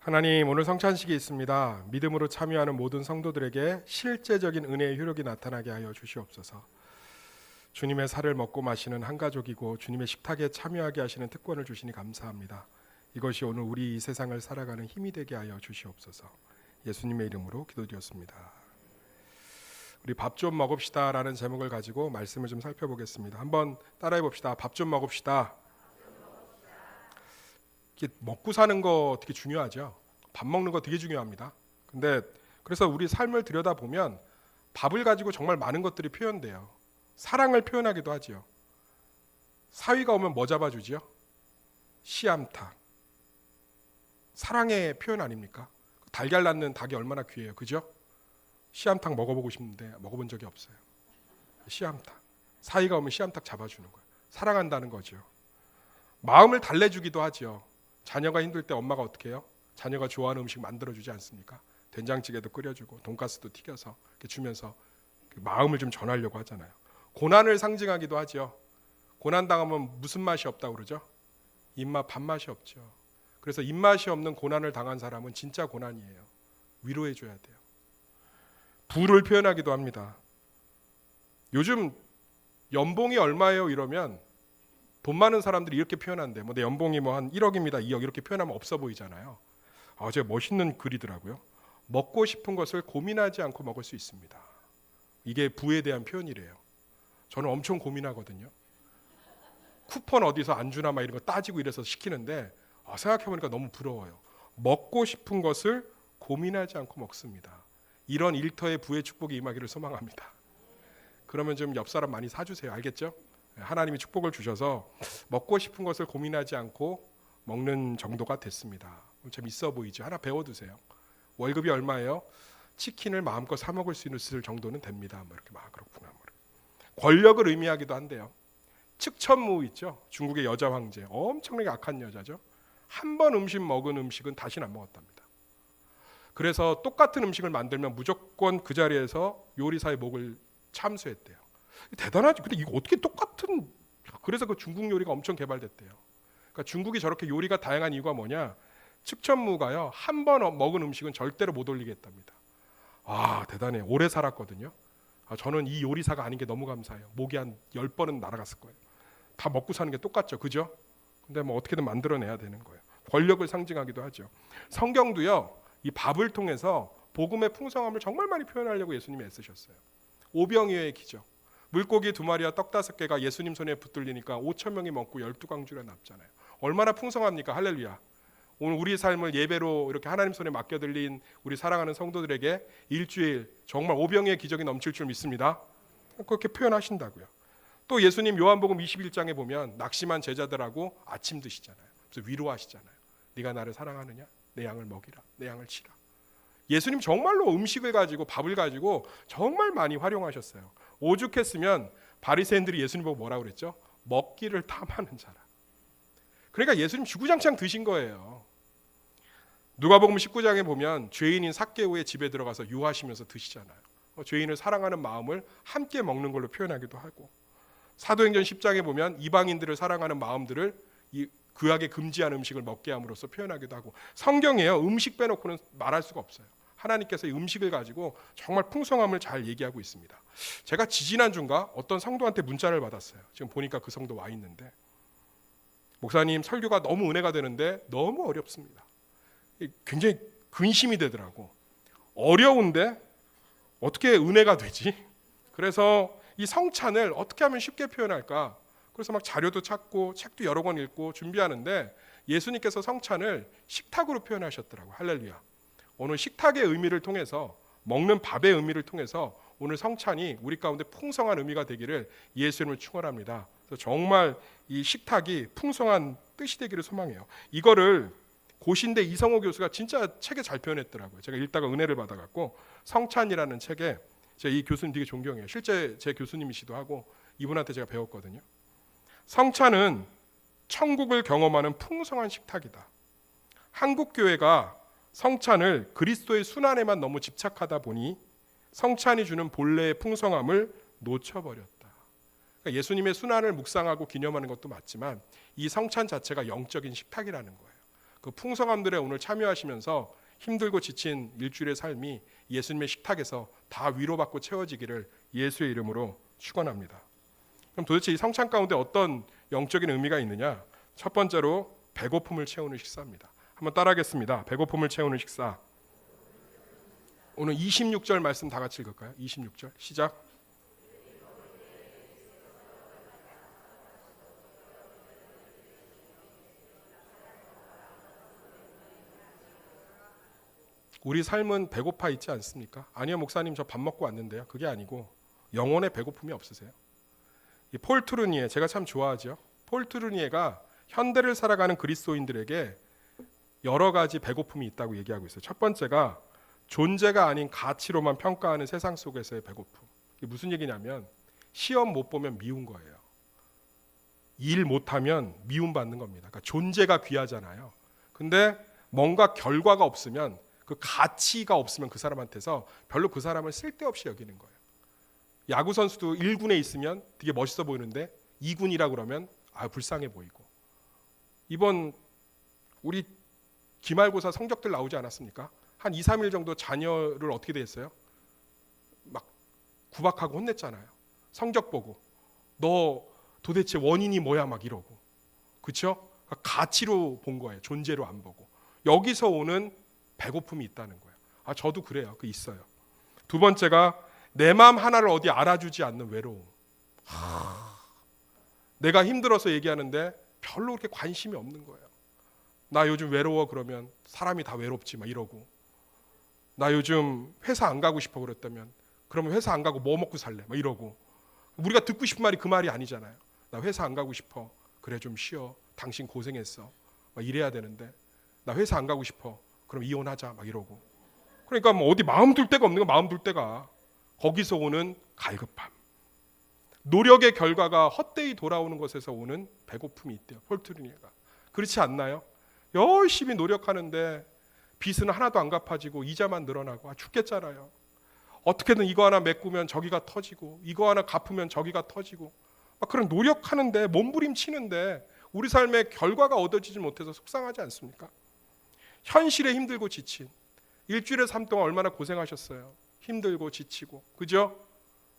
하나님, 오늘 성찬식이 있습니다. 믿음으로 참여하는 모든 성도들에게 실제적인 은혜의 효력이 나타나게 하여 주시옵소서. 주님의 살을 먹고 마시는 한 가족이고 주님의 식탁에 참여하게 하시는 특권을 주시니 감사합니다. 이것이 오늘 우리 이 세상을 살아가는 힘이 되게 하여 주시옵소서. 예수님의 이름으로 기도드렸습니다. 우리 밥 좀 먹읍시다 라는 제목을 가지고 말씀을 좀 살펴보겠습니다. 한번 따라해 봅시다. 밥 좀 먹읍시다. 먹고 사는 거 되게 중요하죠. 밥 먹는 거 되게 중요합니다. 근데 그래서 우리 삶을 들여다보면 밥을 가지고 정말 많은 것들이 표현돼요. 사랑을 표현하기도 하지요. 사위가 오면 뭐 잡아주지요? 씨암탉. 사랑의 표현 아닙니까? 달걀 낳는 닭이 얼마나 귀해요. 그죠? 씨암탉 먹어보고 싶은데 먹어본 적이 없어요. 씨암탉. 사위가 오면 씨암탉 잡아주는 거예요. 사랑한다는 거죠. 마음을 달래주기도 하죠. 자녀가 힘들 때 엄마가 어떻게 해요? 자녀가 좋아하는 음식 만들어주지 않습니까? 된장찌개도 끓여주고 돈가스도 튀겨서 이렇게 주면서 마음을 좀 전하려고 하잖아요. 고난을 상징하기도 하죠. 고난당하면 무슨 맛이 없다고 그러죠? 입맛 밥맛이 없죠. 그래서 입맛이 없는 고난을 당한 사람은 진짜 고난이에요. 위로해줘야 돼요. 부를 표현하기도 합니다. 요즘 연봉이 얼마예요? 이러면 돈 많은 사람들이 이렇게 표현한대. 내 연봉이 한 1억입니다. 2억 이렇게 표현하면 없어 보이잖아요. 제가 멋있는 글이더라고요. 먹고 싶은 것을 고민하지 않고 먹을 수 있습니다. 이게 부에 대한 표현이래요. 저는 엄청 고민하거든요. 쿠폰 어디서 안 주나 막 이런 거 따지고 이래서 시키는데 생각해보니까 너무 부러워요. 먹고 싶은 것을 고민하지 않고 먹습니다. 이런 일터의 부의 축복이 임하기를 소망합니다. 그러면 좀 옆 사람 많이 사주세요. 알겠죠? 하나님이 축복을 주셔서 먹고 싶은 것을 고민하지 않고 먹는 정도가 됐습니다. 좀 있어 보이죠? 하나 배워두세요. 월급이 얼마예요? 치킨을 마음껏 사 먹을 수 있을 정도는 됩니다. 이렇게 그렇구나. 권력을 의미하기도 한데요. 측천무 있죠? 중국의 여자 황제, 엄청나게 악한 여자죠. 한 번 음식 먹은 음식은 다시는 안 먹었답니다. 그래서 똑같은 음식을 만들면 무조건 그 자리에서 요리사의 목을 참수했대요. 대단하지. 근데 이거 어떻게 똑같은? 그래서 그 중국 요리가 엄청 개발됐대요. 그러니까 중국이 저렇게 요리가 다양한 이유가 뭐냐? 측천무가요. 한 번 먹은 음식은 절대로 못 올리겠답니다. 대단해. 오래 살았거든요. 저는 이 요리사가 아닌 게 너무 감사해요. 목이 한 10번은 날아갔을 거예요. 다 먹고 사는 게 똑같죠. 그죠? 근데 어떻게든 만들어내야 되는 거예요. 권력을 상징하기도 하죠. 성경도요. 이 밥을 통해서 복음의 풍성함을 정말 많이 표현하려고 예수님이 애쓰셨어요. 오병이어의 기적. 물고기 2마리와 떡 5개가 예수님 손에 붙들리니까 5,000명이 먹고 12광주가 남잖아요. 얼마나 풍성합니까? 할렐루야. 오늘 우리 삶을 예배로 이렇게 하나님 손에 맡겨드린 우리 사랑하는 성도들에게 일주일 정말 오병이어의 기적이 넘칠 줄 믿습니다. 그렇게 표현하신다고요. 또 예수님 요한복음 21장에 보면 낙심한 제자들하고 아침 드시잖아요. 그래서 위로하시잖아요. 네가 나를 사랑하느냐? 내 양을 먹이라. 내 양을 치라. 예수님 정말로 음식을 가지고 밥을 가지고 정말 많이 활용하셨어요. 오죽했으면 바리새인들이 예수님 보고 뭐라고 그랬죠? 먹기를 탐하는 자라. 그러니까 예수님 주구장창 드신 거예요. 누가복음 19장에 보면 죄인인 삭개오의 집에 들어가서 유하시면서 드시잖아요. 죄인을 사랑하는 마음을 함께 먹는 걸로 표현하기도 하고, 사도행전 10장에 보면 이방인들을 사랑하는 마음들을 이 구약에 금지한 음식을 먹게 함으로써 표현하기도 하고, 성경에요. 음식 빼놓고는 말할 수가 없어요. 하나님께서 이 음식을 가지고 정말 풍성함을 잘 얘기하고 있습니다. 제가 지지난주인가 어떤 성도한테 문자를 받았어요. 지금 보니까 그 성도 와 있는데, 목사님 설교가 너무 은혜가 되는데 너무 어렵습니다. 굉장히 근심이 되더라고. 어려운데 어떻게 은혜가 되지? 그래서 이 성찬을 어떻게 하면 쉽게 표현할까? 그래서 막 자료도 찾고 책도 여러 권 읽고 준비하는데 예수님께서 성찬을 식탁으로 표현하셨더라고요. 할렐루야. 오늘 식탁의 의미를 통해서, 먹는 밥의 의미를 통해서 오늘 성찬이 우리 가운데 풍성한 의미가 되기를 예수님을 축원합니다. 그래서 정말 이 식탁이 풍성한 뜻이 되기를 소망해요. 이거를 고신대 이성호 교수가 진짜 책에 잘 표현했더라고요. 제가 읽다가 은혜를 받아갖고 성찬이라는 책에, 제가 이 교수님 되게 존경해요. 실제 제 교수님이시도 하고 이분한테 제가 배웠거든요. 성찬은 천국을 경험하는 풍성한 식탁이다. 한국 교회가 성찬을 그리스도의 순환에만 너무 집착하다 보니 성찬이 주는 본래의 풍성함을 놓쳐버렸다. 그러니까 예수님의 순환을 묵상하고 기념하는 것도 맞지만 이 성찬 자체가 영적인 식탁이라는 거예요. 그 풍성함들에 오늘 참여하시면서 힘들고 지친 일주일의 삶이 예수님의 식탁에서 다 위로받고 채워지기를 예수의 이름으로 축원합니다. 그럼 도대체 이 성찬 가운데 어떤 영적인 의미가 있느냐? 첫 번째로 배고픔을 채우는 식사입니다. 한번 따라하겠습니다. 배고픔을 채우는 식사. 오늘 26절 말씀 다 같이 읽을까요? 26절 시작. 우리 삶은 배고파 있지 않습니까? 아니요 목사님 저 밥 먹고 왔는데요. 그게 아니고 영혼의 배고픔이 없으세요? 이 폴 트루니에 제가 참 좋아하죠. 폴 트루니에가 현대를 살아가는 그리스도인들에게 여러 가지 배고픔이 있다고 얘기하고 있어요. 첫 번째가 존재가 아닌 가치로만 평가하는 세상 속에서의 배고픔. 이게 무슨 얘기냐면 시험 못 보면 미운 거예요. 일 못하면 미움받는 겁니다. 그러니까 존재가 귀하잖아요. 근데 뭔가 결과가 없으면 그 가치가 없으면 그 사람한테서 별로 그 사람을 쓸데없이 여기는 거예요. 야구 선수도 1군에 있으면 되게 멋있어 보이는데 2군이라 그러면 불쌍해 보이고. 이번 우리 기말고사 성적들 나오지 않았습니까? 한 2, 3일 정도 자녀를 어떻게 됐어요? 막 구박하고 혼냈잖아요. 성적 보고. 너 도대체 원인이 뭐야 막 이러고. 그렇죠? 가치로 본 거예요. 존재로 안 보고. 여기서 오는 배고픔이 있다는 거예요. 저도 그래요. 그 있어요. 두 번째가 내 마음 하나를 어디 알아주지 않는 외로움. 내가 힘들어서 얘기하는데 별로 그렇게 관심이 없는 거예요. 나 요즘 외로워 그러면 사람이 다 외롭지 막 이러고. 나 요즘 회사 안 가고 싶어 그랬다면 그러면 회사 안 가고 뭐 먹고 살래 막 이러고. 우리가 듣고 싶은 말이 그 말이 아니잖아요. 나 회사 안 가고 싶어. 그래 좀 쉬어. 당신 고생했어. 막 이래야 되는데 나 회사 안 가고 싶어. 그럼 이혼하자 막 이러고. 그러니까 뭐 어디 마음 둘 데가 없는 거 마음 둘 데가. 거기서 오는 갈급함. 노력의 결과가 헛되이 돌아오는 것에서 오는 배고픔이 있대요. 폴 트루니에가. 그렇지 않나요? 열심히 노력하는데 빚은 하나도 안 갚아지고 이자만 늘어나고 죽겠잖아요. 어떻게든 이거 하나 메꾸면 저기가 터지고 이거 하나 갚으면 저기가 터지고 그런 노력하는데 몸부림치는데 우리 삶의 결과가 얻어지지 못해서 속상하지 않습니까? 현실에 힘들고 지친 일주일의 삶 동안 얼마나 고생하셨어요. 힘들고 지치고 그죠?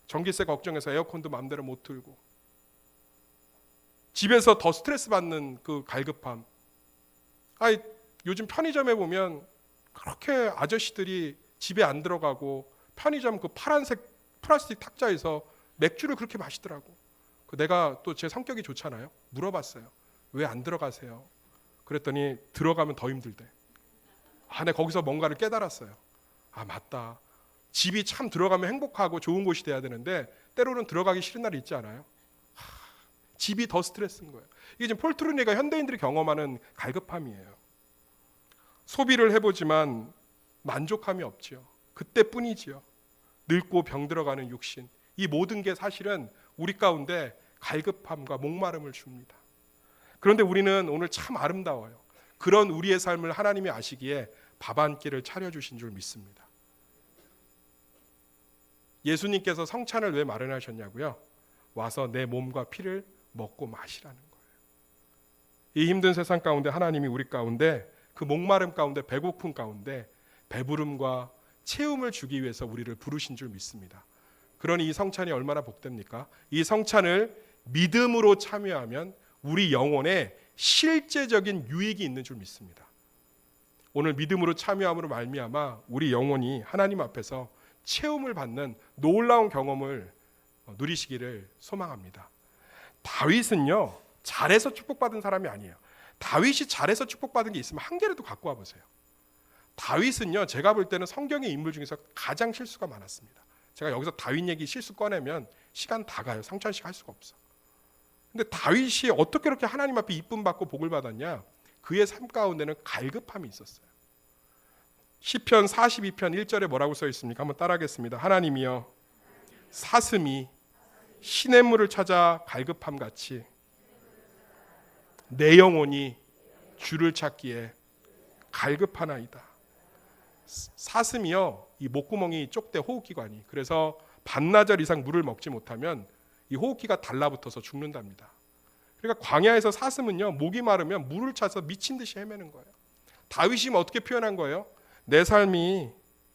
전기세 걱정해서 에어컨도 마음대로 못 틀고 집에서 더 스트레스 받는 그 갈급함. 요즘 편의점에 보면 그렇게 아저씨들이 집에 안 들어가고 편의점 그 파란색 플라스틱 탁자에서 맥주를 그렇게 마시더라고. 내가 또 제 성격이 좋잖아요. 물어봤어요. 왜 안 들어가세요? 그랬더니 들어가면 더 힘들대. 내가 거기서 뭔가를 깨달았어요. 맞다. 집이 참 들어가면 행복하고 좋은 곳이 돼야 되는데 때로는 들어가기 싫은 날이 있지 않아요? 집이 더 스트레스인 거예요. 이게 지금 폴 트루니에가 현대인들이 경험하는 갈급함이에요. 소비를 해보지만 만족함이 없지요. 그때뿐이지요. 늙고 병들어가는 육신. 이 모든 게 사실은 우리 가운데 갈급함과 목마름을 줍니다. 그런데 우리는 오늘 참 아름다워요. 그런 우리의 삶을 하나님이 아시기에 밥 한 끼를 차려주신 줄 믿습니다. 예수님께서 성찬을 왜 마련하셨냐고요? 와서 내 몸과 피를 먹고 마시라는 거예요. 이 힘든 세상 가운데 하나님이 우리 가운데 그 목마름 가운데 배고픔 가운데 배부름과 채움을 주기 위해서 우리를 부르신 줄 믿습니다. 그러니 이 성찬이 얼마나 복됩니까? 이 성찬을 믿음으로 참여하면 우리 영혼에 실제적인 유익이 있는 줄 믿습니다. 오늘 믿음으로 참여함으로 말미암아 우리 영혼이 하나님 앞에서 채움을 받는 놀라운 경험을 누리시기를 소망합니다. 다윗은요 잘해서 축복받은 사람이 아니에요. 다윗이 잘해서 축복받은 게 있으면 한 개라도 갖고 와보세요. 다윗은요 제가 볼 때는 성경의 인물 중에서 가장 실수가 많았습니다. 제가 여기서 다윗 얘기 실수 꺼내면 시간 다 가요. 성찬식 할 수가 없어. 근데 다윗이 어떻게 이렇게 하나님 앞에 이쁨 받고 복을 받았냐? 그의 삶 가운데는 갈급함이 있었어요. 시편 42편 1절에 뭐라고 써 있습니까? 한번 따라하겠습니다. 하나님이여 사슴이 시냇물을 찾아 갈급함 같이 내 영혼이 주를 찾기에 갈급하나이다. 사슴이요 이 목구멍이 좁대 호흡기관이. 그래서 반나절 이상 물을 먹지 못하면 이 호흡기가 달라붙어서 죽는답니다. 그러니까 광야에서 사슴은요 목이 마르면 물을 찾아서 미친 듯이 헤매는 거예요. 다윗이 어떻게 표현한 거예요? 내 삶이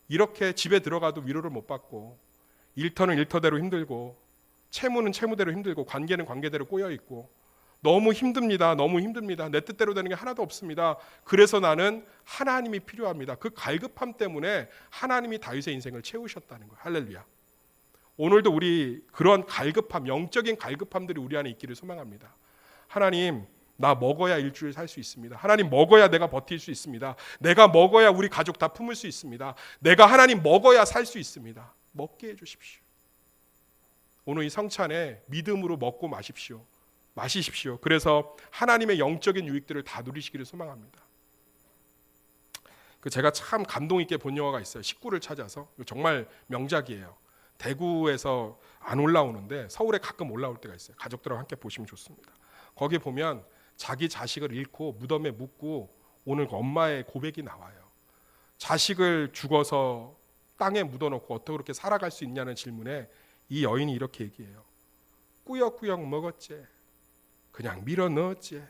이렇게 집에 들어가도 위로를 못 받고, 일터는 일터대로 힘들고, 채무는 채무대로 힘들고, 관계는 관계대로 꼬여 있고, 너무 힘듭니다. 너무 힘듭니다. 내 뜻대로 되는 게 하나도 없습니다. 그래서 나는 하나님이 필요합니다. 그 갈급함 때문에 하나님이 다윗의 인생을 채우셨다는 거예요. 할렐루야. 오늘도 우리 그런 갈급함, 영적인 갈급함들이 우리 안에 있기를 소망합니다. 하나님, 나 먹어야 일주일 살 수 있습니다. 하나님, 먹어야 내가 버틸 수 있습니다. 내가 먹어야 우리 가족 다 품을 수 있습니다. 내가 하나님 먹어야 살 수 있습니다. 먹게 해주십시오. 오늘 이 성찬에 믿음으로 먹고 마시십시오. 그래서 하나님의 영적인 유익들을 다 누리시기를 소망합니다. 제가 참 감동 있게 본 영화가 있어요. 식구를 찾아서. 정말 명작이에요. 대구에서 안 올라오는데 서울에 가끔 올라올 때가 있어요. 가족들하고 함께 보시면 좋습니다. 거기 보면 자기 자식을 잃고 무덤에 묻고 오늘 그 엄마의 고백이 나와요. 자식을 죽어서 땅에 묻어놓고 어떻게 그렇게 살아갈 수 있냐는 질문에 이 여인이 이렇게 얘기해요. 꾸역꾸역 먹었지. 그냥 밀어 넣었지.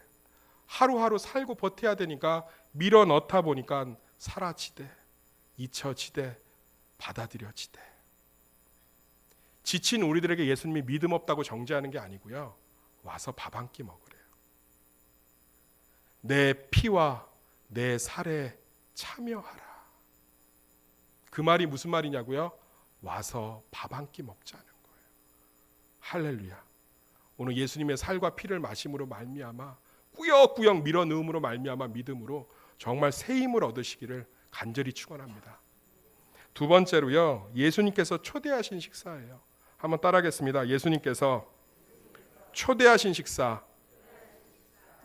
하루하루 살고 버텨야 되니까 밀어 넣다 보니까 사라지대, 잊혀지대, 받아들여지대. 지친 우리들에게 예수님이 믿음 없다고 정죄하는 게 아니고요. 와서 밥 한 끼 먹으래요. 내 피와 내 살에 참여하라. 그 말이 무슨 말이냐고요? 와서 밥 한 끼 먹자는 거예요. 할렐루야. 오늘 예수님의 살과 피를 마심으로 말미암아 꾸역꾸역 밀어 넣음으로 말미암아 믿음으로 정말 새 힘을 얻으시기를 간절히 축원합니다. 두 번째로요. 예수님께서 초대하신 식사예요. 한번 따라하겠습니다. 예수님께서 초대하신 식사.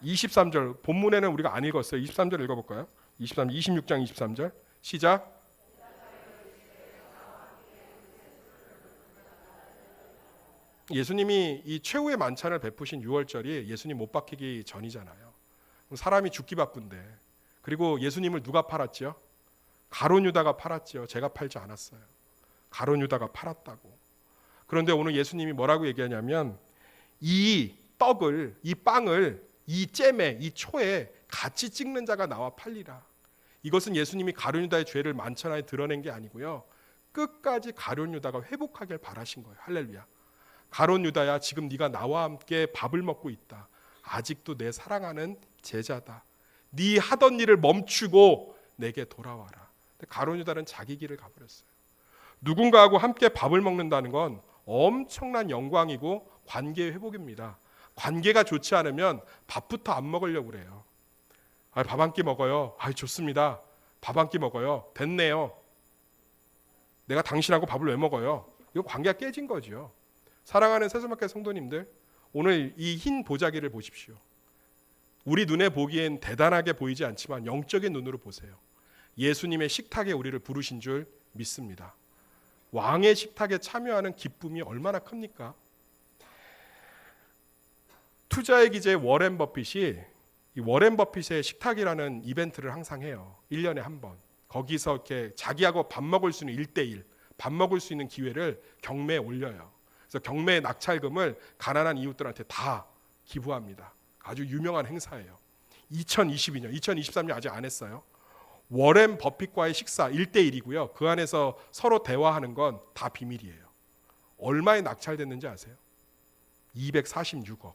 23절 본문에는 우리가 안 읽었어요. 23절 읽어볼까요? 26장 23절 시작. 예수님이 이 최후의 만찬을 베푸신 6월절이 예수님 못 박히기 전이잖아요. 사람이 죽기 바쁜데, 그리고 예수님을 누가 팔았죠? 가룟 유다가 팔았죠. 제가 팔지 않았어요. 가룟 유다가 팔았다고. 그런데 오늘 예수님이 뭐라고 얘기하냐면 이 떡을, 이 빵을 이 잼에, 이 초에 같이 찍는 자가 나와 팔리라. 이것은 예수님이 가룟 유다의 죄를 만찬하에 드러낸 게 아니고요. 끝까지 가룟 유다가 회복하길 바라신 거예요. 할렐루야. 가룟 유다야, 지금 네가 나와 함께 밥을 먹고 있다. 아직도 내 사랑하는 제자다. 네 하던 일을 멈추고 내게 돌아와라. 가룟 유다는 자기 길을 가버렸어요. 누군가하고 함께 밥을 먹는다는 건 엄청난 영광이고 관계의 회복입니다. 관계가 좋지 않으면 밥부터 안 먹으려고 그래요. 밥 한 끼 먹어요. 좋습니다. 밥 한 끼 먹어요. 됐네요. 내가 당신하고 밥을 왜 먹어요? 이거 관계가 깨진 거죠. 사랑하는 세수마켓 성도님들, 오늘 이 흰 보자기를 보십시오. 우리 눈에 보기엔 대단하게 보이지 않지만 영적인 눈으로 보세요. 예수님의 식탁에 우리를 부르신 줄 믿습니다. 왕의 식탁에 참여하는 기쁨이 얼마나 큽니까? 투자의 기재 워렌 버핏이 이 워렌 버핏의 식탁이라는 이벤트를 항상 해요. 1년에 한 번. 거기서 이렇게 자기하고 밥 먹을 수 있는 1대1, 밥 먹을 수 있는 기회를 경매에 올려요. 그래서 경매의 낙찰금을 가난한 이웃들한테 다 기부합니다. 아주 유명한 행사예요. 2022년, 2023년 아직 안 했어요. 워렌 버핏과의 식사 1대1이고요. 그 안에서 서로 대화하는 건 다 비밀이에요. 얼마에 낙찰됐는지 아세요? 246억.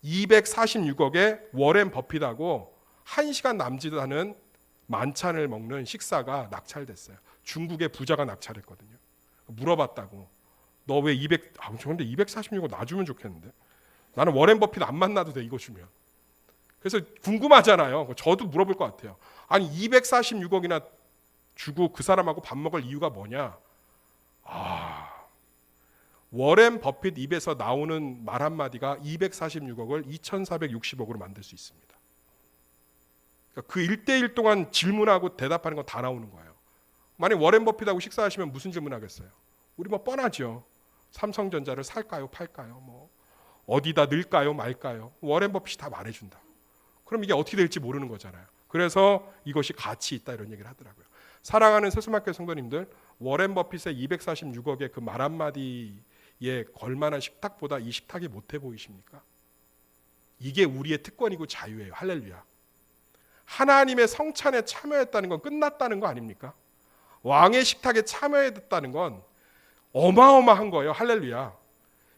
246억에 워렌 버핏하고 1시간 남지도 않은 만찬을 먹는 식사가 낙찰됐어요. 중국의 부자가 낙찰했거든요. 물어봤다고. 너 왜 200, 근데 246억 놔주면 좋겠는데. 나는 워렌 버핏 안 만나도 돼, 이거 주면. 그래서 궁금하잖아요. 저도 물어볼 것 같아요. 아니 246억이나 주고 그 사람하고 밥 먹을 이유가 뭐냐? 워렌 버핏 입에서 나오는 말 한마디가 246억을 2460억으로 만들 수 있습니다. 그러니까 그 1대1 동안 질문하고 대답하는 건 다 나오는 거예요. 만약 워렌 버핏하고 식사하시면 무슨 질문하겠어요? 우리 뭐 뻔하죠. 삼성전자를 살까요, 팔까요? 뭐 어디다 넣을까요, 말까요? 워렌 버핏이 다 말해준다. 그럼 이게 어떻게 될지 모르는 거잖아요. 그래서 이것이 가치 있다 이런 얘기를 하더라고요. 사랑하는 세수마켓 성도님들, 워렌 버핏의 246억의 그 말 한마디에 걸만한 식탁보다 이 식탁이 못해 보이십니까? 이게 우리의 특권이고 자유예요. 할렐루야. 하나님의 성찬에 참여했다는 건 끝났다는 거 아닙니까? 왕의 식탁에 참여했다는 건 어마어마한 거예요. 할렐루야.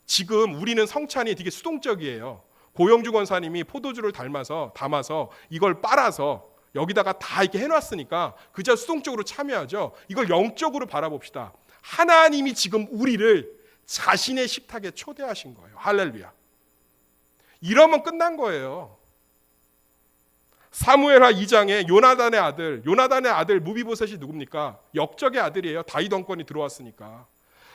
지금 우리는 성찬이 되게 수동적이에요. 고영주 권사님이 포도주를 담아서 이걸 빨아서 여기다가 다 이렇게 해놨으니까 그저 수동적으로 참여하죠. 이걸 영적으로 바라봅시다. 하나님이 지금 우리를 자신의 식탁에 초대하신 거예요. 할렐루야. 이러면 끝난 거예요. 사무엘하 2장에 요나단의 아들 무비보셋이 누굽니까? 역적의 아들이에요. 다윗 왕권이 들어왔으니까.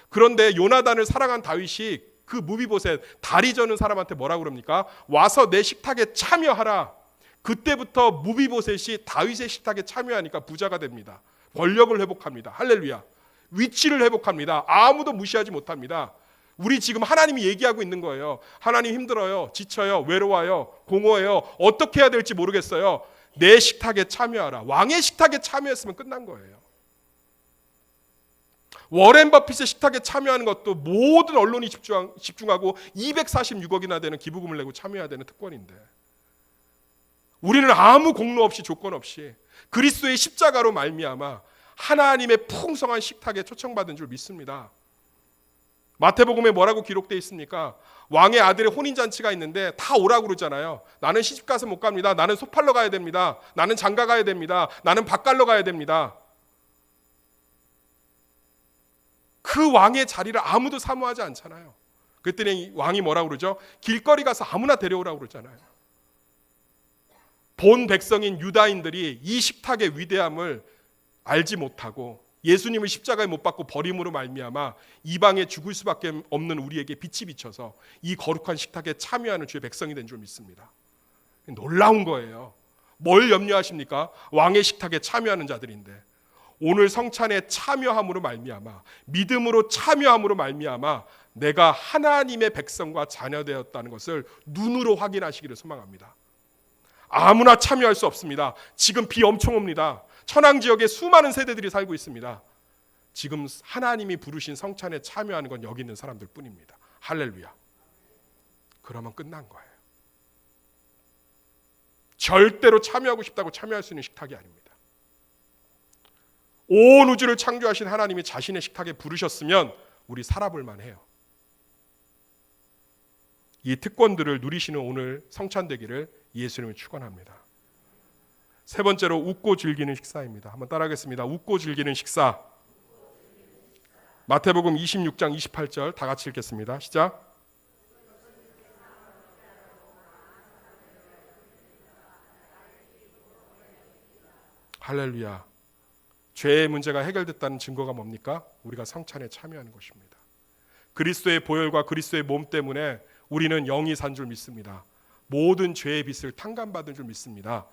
그런데 요나단을 사랑한 다윗이 그 무비보셋 다리 저는 사람한테 뭐라고 그럽니까? 와서 내 식탁에 참여하라. 그때부터 무비보셋이 다윗의 식탁에 참여하니까 부자가 됩니다. 권력을 회복합니다. 할렐루야. 위치를 회복합니다. 아무도 무시하지 못합니다. 우리 지금 하나님이 얘기하고 있는 거예요. 하나님 힘들어요. 지쳐요. 외로워요. 공허해요. 어떻게 해야 될지 모르겠어요. 내 식탁에 참여하라. 왕의 식탁에 참여했으면 끝난 거예요. 워렌 버핏의 식탁에 참여하는 것도 모든 언론이 집중하고 246억이나 되는 기부금을 내고 참여해야 되는 특권인데 우리는 아무 공로 없이 조건 없이 그리스도의 십자가로 말미암아 하나님의 풍성한 식탁에 초청받은 줄 믿습니다. 마태복음에 뭐라고 기록되어 있습니까? 왕의 아들의 혼인잔치가 있는데 다 오라고 그러잖아요. 나는 시집가서 못 갑니다. 나는 소팔러 가야 됩니다. 나는 장가 가야 됩니다. 나는 밭갈러 가야 됩니다. 그 왕의 자리를 아무도 사모하지 않잖아요. 그랬더니 왕이 뭐라고 그러죠? 길거리 가서 아무나 데려오라고 그러잖아요. 본 백성인 유다인들이 이 식탁의 위대함을 알지 못하고 예수님을 십자가에 못 박고 버림으로 말미암아 이방에 죽을 수밖에 없는 우리에게 빛이 비쳐서 이 거룩한 식탁에 참여하는 주의 백성이 된 줄 믿습니다. 놀라운 거예요. 뭘 염려하십니까? 왕의 식탁에 참여하는 자들인데 오늘 성찬에 참여함으로 말미암아 믿음으로 참여함으로 말미암아 내가 하나님의 백성과 자녀 되었다는 것을 눈으로 확인하시기를 소망합니다. 아무나 참여할 수 없습니다. 지금 비 엄청 옵니다. 천황 지역에 수많은 세대들이 살고 있습니다. 지금 하나님이 부르신 성찬에 참여하는 건 여기 있는 사람들 뿐입니다. 할렐루야. 그러면 끝난 거예요. 절대로 참여하고 싶다고 참여할 수 있는 식탁이 아닙니다. 온 우주를 창조하신 하나님이 자신의 식탁에 부르셨으면 우리 살아볼 만해요. 이 특권들을 누리시는 오늘 성찬 되기를 예수님을 축원합니다. 세 번째로 웃고 즐기는 식사입니다. 한번 따라하겠습니다. 웃고 즐기는 식사. 마태복음 26장 28절 다 같이 읽겠습니다. 시작. 할렐루야. 죄의 문제가 해결됐다는 증거가 뭡니까? 우리가 성찬에 참여하는 것입니다. 그리스도의 보혈과 그리스도의 몸 때문에 우리는 영이 산 줄 믿습니다. 모든 죄의 빚을 탕감받은 줄 믿습니다.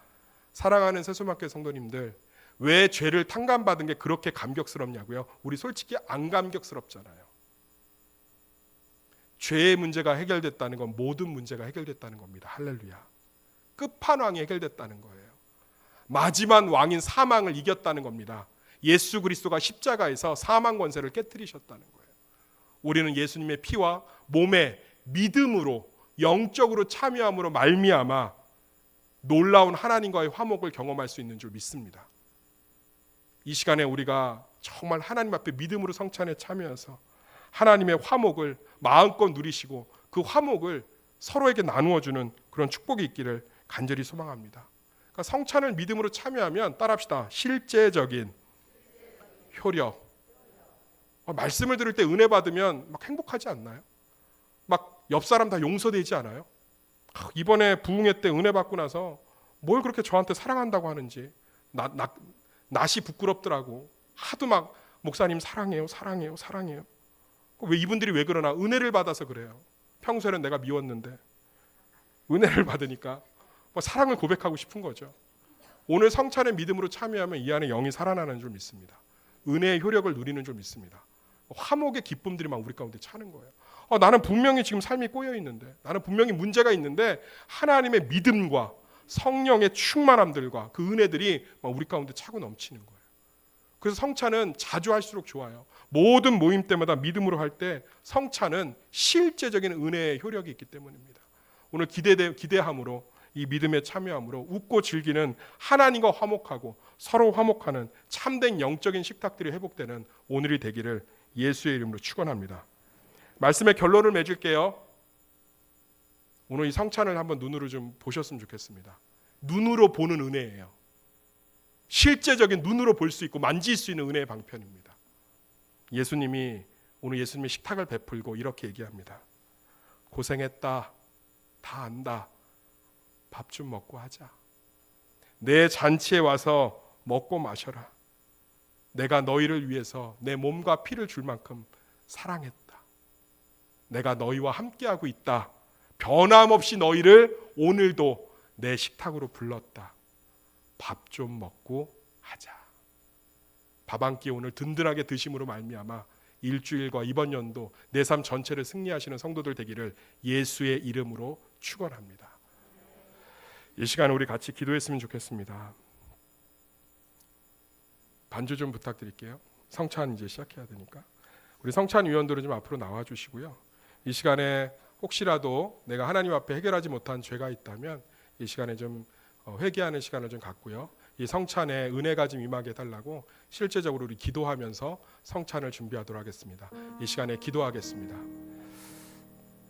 사랑하는 세수마켓 성도님들, 왜 죄를 탕감받은 게 그렇게 감격스럽냐고요? 우리 솔직히 안 감격스럽잖아요. 죄의 문제가 해결됐다는 건 모든 문제가 해결됐다는 겁니다. 할렐루야. 끝판왕이 해결됐다는 거예요. 마지막 왕인 사망을 이겼다는 겁니다. 예수 그리스도가 십자가에서 사망 권세를 깨뜨리셨다는 거예요. 우리는 예수님의 피와 몸의 믿음으로 영적으로 참여함으로 말미암아 놀라운 하나님과의 화목을 경험할 수 있는 줄 믿습니다. 이 시간에 우리가 정말 하나님 앞에 믿음으로 성찬에 참여해서 하나님의 화목을 마음껏 누리시고 그 화목을 서로에게 나누어주는 그런 축복이 있기를 간절히 소망합니다. 그러니까 성찬을 믿음으로 참여하면 따라합시다. 실제적인 효력. 말씀을 들을 때 은혜 받으면 막 행복하지 않나요? 막 옆 사람 다 용서되지 않아요? 이번에 부흥회 때 은혜 받고 나서 뭘 그렇게 저한테 사랑한다고 하는지 낯이 부끄럽더라고. 하도 막 목사님 사랑해요, 사랑해요, 사랑해요. 왜 이분들이 왜 그러나? 은혜를 받아서 그래요. 평소에는 내가 미웠는데 은혜를 받으니까 사랑을 고백하고 싶은 거죠. 오늘 성찬의 믿음으로 참여하면 이 안에 영이 살아나는 줄 믿습니다. 은혜의 효력을 누리는 줄 믿습니다. 화목의 기쁨들이 막 우리 가운데 차는 거예요. 나는 분명히 지금 삶이 꼬여 있는데, 나는 분명히 문제가 있는데 하나님의 믿음과 성령의 충만함들과 그 은혜들이 막 우리 가운데 차고 넘치는 거예요. 그래서 성찬은 자주 할수록 좋아요. 모든 모임 때마다 믿음으로 할 때 성찬은 실제적인 은혜의 효력이 있기 때문입니다. 오늘 기대함으로 이 믿음에 참여함으로 웃고 즐기는 하나님과 화목하고 서로 화목하는 참된 영적인 식탁들이 회복되는 오늘이 되기를 예수의 이름으로 축원합니다. 말씀의 결론을 맺을게요. 오늘 이 성찬을 한번 눈으로 좀 보셨으면 좋겠습니다. 눈으로 보는 은혜예요. 실제적인 눈으로 볼 수 있고 만질 수 있는 은혜의 방편입니다. 예수님이 오늘 예수님의 식탁을 베풀고 이렇게 얘기합니다. 고생했다. 다 안다. 밥 좀 먹고 하자. 내 잔치에 와서 먹고 마셔라. 내가 너희를 위해서 내 몸과 피를 줄 만큼 사랑했다. 내가 너희와 함께하고 있다. 변함없이 너희를 오늘도 내 식탁으로 불렀다. 밥 좀 먹고 하자. 밥 한 끼 오늘 든든하게 드심으로 말미암아 일주일과 이번 연도 내 삶 전체를 승리하시는 성도들 되기를 예수의 이름으로 축원합니다. 이 시간에 우리 같이 기도했으면 좋겠습니다. 반주 좀 부탁드릴게요. 성찬 이제 시작해야 되니까 우리 성찬 위원들은 좀 앞으로 나와 주시고요. 이 시간에 혹시라도 내가 하나님 앞에 해결하지 못한 죄가 있다면 이 시간에 좀 회개하는 시간을 좀 갖고요. 이 성찬에 은혜가 좀 임하게 해달라고 실제적으로 우리 기도하면서 성찬을 준비하도록 하겠습니다. 이 시간에 기도하겠습니다.